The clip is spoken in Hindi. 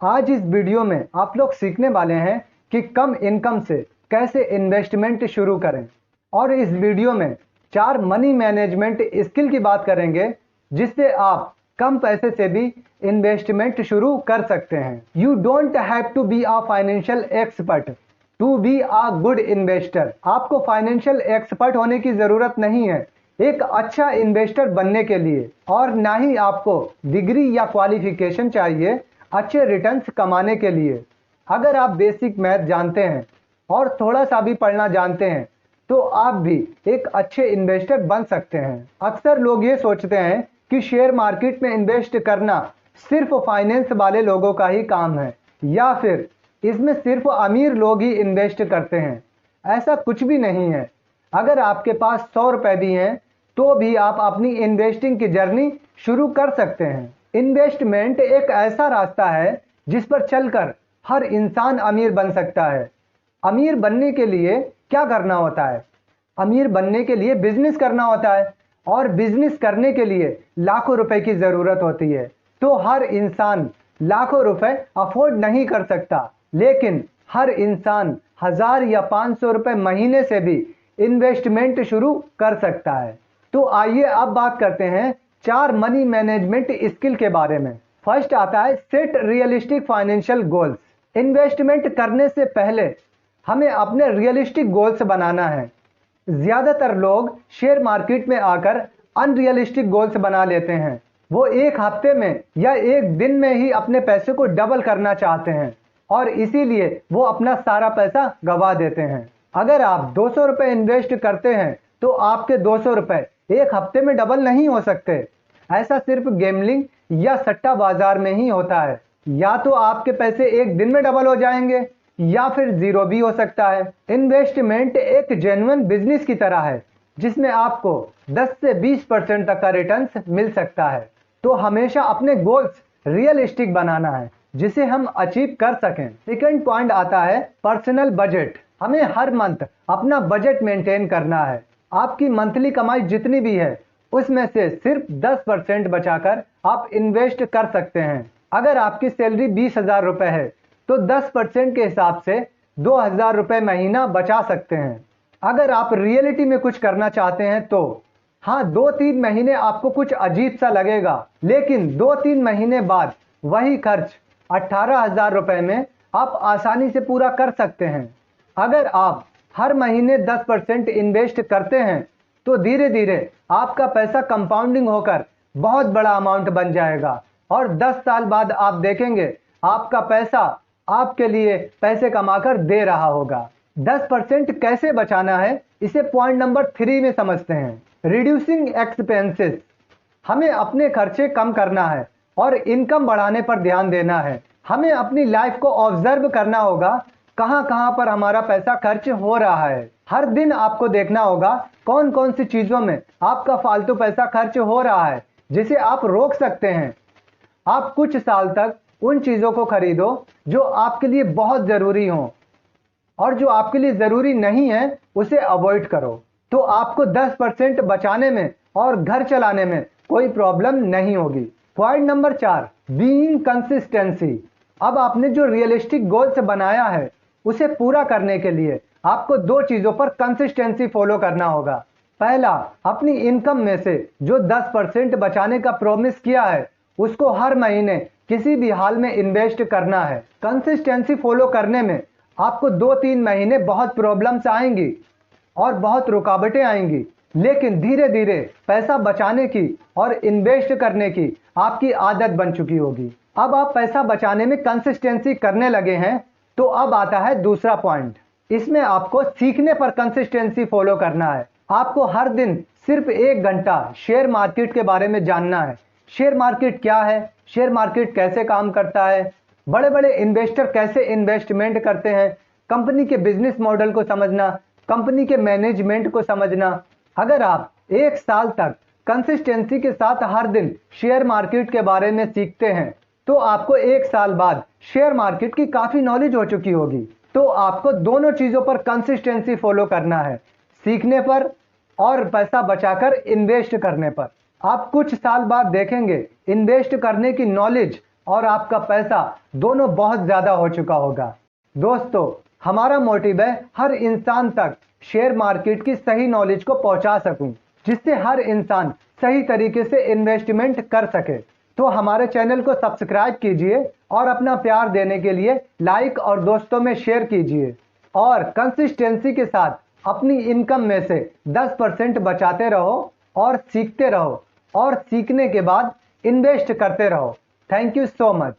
आज इस वीडियो में आप लोग सीखने वाले हैं कि कम इनकम से कैसे इन्वेस्टमेंट शुरू करें। और इस वीडियो में 4 मनी मैनेजमेंट स्किल की बात करेंगे जिससे आप कम पैसे से भी इन्वेस्टमेंट शुरू कर सकते हैं। You don't have to be a financial expert to be a good investor. आपको फाइनेंशियल एक्सपर्ट होने की ज़रूरत नहीं है एक अच्छा इन्वेस्टर बनने के लिए, और ना ही आपको डिग्री या क्वालिफिकेशन चाहिए अच्छे रिटर्न्स कमाने के लिए। अगर आप बेसिक मैथ जानते हैं और थोड़ा सा भी पढ़ना जानते हैं तो आप भी एक अच्छे इन्वेस्टर बन सकते हैं। अक्सर लोग ये सोचते हैं कि शेयर मार्केट में इन्वेस्ट करना सिर्फ फाइनेंस वाले लोगों का ही काम है या फिर इसमें सिर्फ अमीर लोग ही इन्वेस्ट करते हैं। ऐसा कुछ भी नहीं है। अगर आपके पास 100 रुपए भी हैं तो भी आप अपनी इन्वेस्टिंग की जर्नी शुरू कर सकते हैं। इन्वेस्टमेंट एक ऐसा रास्ता है जिस पर चलकर हर इंसान अमीर बन सकता है। अमीर बनने के लिए क्या करना होता है? अमीर बनने के लिए बिजनेस करना होता है, और बिजनेस करने के लिए लाखों रुपए की ज़रूरत होती है। तो हर इंसान लाखों रुपए अफोर्ड नहीं कर सकता, लेकिन हर इंसान 1000 या 500 रुपए महीने से भी इन्वेस्टमेंट शुरू कर सकता है। तो आइए अब बात करते हैं 4 मनी मैनेजमेंट स्किल के बारे में। फर्स्ट आता है set realistic financial goals. Investment करने से पहले हमें अपने रियलिस्टिक गोल्स बनाना है। ज़्यादातर लोग शेयर मार्केट में आकर अनरियलिस्टिक गोल्स बना लेते हैं। वो एक हफ्ते में या एक दिन में ही अपने पैसे को डबल करना चाहते हैं और इसीलिए वो अपना सारा पैसा गवा देते हैं। अगर आप 200 रुपये इन्वेस्ट करते हैं तो आपके 200 रुपये एक हफ्ते में डबल नहीं हो सकते। ऐसा सिर्फ गेमलिंग या सट्टा बाजार में ही होता है। या तो आपके पैसे एक दिन में डबल हो जाएंगे या फिर जीरो भी हो सकता है। इन्वेस्टमेंट एक जेन्युइन बिजनेस की तरह है जिसमें आपको 10 से 20% तक का रिटर्न्स मिल सकता है। तो हमेशा अपने गोल्स रियलिस्टिक बनाना है जिसे हम अचीव कर सकें। सेकंड पॉइंट आता है पर्सनल बजट। हमें हर मंथ अपना बजट मेंटेन करना है। आपकी मंथली कमाई जितनी भी है उसमें से सिर्फ 10% बचाकर आप इन्वेस्ट कर सकते हैं। अगर आपकी सैलरी 20,000 रुपये है तो 10% के हिसाब से 2,000 रुपये महीना बचा सकते हैं। अगर आप रियलिटी में कुछ करना चाहते हैं तो हाँ, 2-3 महीने आपको कुछ अजीब सा लगेगा, लेकिन 2-3 महीने बाद वही खर्च 18,000 रुपये में आप आसानी से पूरा कर सकते हैं। अगर आप हर महीने 10% इन्वेस्ट करते हैं तो धीरे धीरे आपका पैसा कंपाउंडिंग होकर बहुत बड़ा अमाउंट बन जाएगा और 10 साल बाद आप देखेंगे आपका पैसा आपके लिए पैसे कमाकर दे रहा होगा। 10% कैसे बचाना है इसे पॉइंट नंबर 3 में समझते हैं। Reducing expenses. हमें अपने खर्चे कम करना है और इनकम बढ़ाने पर ध्यान देना है। हमें अपनी लाइफ को ऑब्जर्व करना होगा कहां कहां पर हमारा पैसा खर्च हो रहा है। हर दिन आपको देखना होगा कौन कौन सी चीजों में आपका फालतू पैसा खर्च हो रहा है जिसे आप रोक सकते हैं। आप कुछ साल तक उन चीजों को खरीदो जो आपके लिए बहुत जरूरी हो, और जो आपके लिए जरूरी नहीं है उसे अवॉइड करो। तो आपको 10% बचाने में और घर चलाने में कोई प्रॉब्लम नहीं होगी। Point number 4 being consistency. अब आपने जो रियलिस्टिक गोल्स बनाया है उसे पूरा करने के लिए आपको 2 चीजों पर कंसिस्टेंसी फॉलो करना होगा। पहला, अपनी इनकम में से जो 10% बचाने का प्रॉमिस किया है उसको हर महीने किसी भी हाल में इन्वेस्ट करना है। कंसिस्टेंसी फॉलो करने में आपको 2-3 महीने बहुत प्रॉब्लम्स आएंगी और बहुत रुकावटें आएंगी, लेकिन धीरे धीरे पैसा बचाने की और इन्वेस्ट करने की आपकी आदत बन चुकी होगी। अब आप पैसा बचाने में कंसिस्टेंसी करने लगे हैं तो अब आता है दूसरा पॉइंट। इसमें आपको सीखने पर कंसिस्टेंसी फॉलो करना है। आपको हर दिन सिर्फ 1 घंटा शेयर मार्केट के बारे में जानना है। शेयर मार्केट क्या है, शेयर मार्केट कैसे काम करता है, बड़े बड़े इन्वेस्टर कैसे इन्वेस्टमेंट करते हैं, कंपनी के बिजनेस मॉडल को समझना, कंपनी के मैनेजमेंट को समझना। अगर आप 1 साल तक कंसिस्टेंसी के साथ हर दिन शेयर मार्केट के बारे में सीखते हैं तो आपको 1 साल बाद शेयर मार्केट की काफी नॉलेज हो चुकी होगी। तो आपको दोनों चीजों पर कंसिस्टेंसी फॉलो करना है, सीखने पर और पैसा बचाकर इन्वेस्ट करने पर। आप कुछ साल बाद देखेंगे इन्वेस्ट करने की नॉलेज और आपका पैसा दोनों बहुत ज़्यादा हो चुका होगा। दोस्तों, हमारा मोटिव है हर इंसान तक शेयर मार्केट की सही नॉलेज को पहुंचा सकूं, जिससे हर इंसान सही तरीके से इन्वेस्टमेंट कर सके। तो हमारे चैनल को सब्सक्राइब कीजिए और अपना प्यार देने के लिए लाइक और दोस्तों में शेयर कीजिए और कंसिस्टेंसी के साथ अपनी इनकम में से 10% बचाते रहो और सीखते रहो और सीखने के बाद इन्वेस्ट करते रहो। Thank you so much.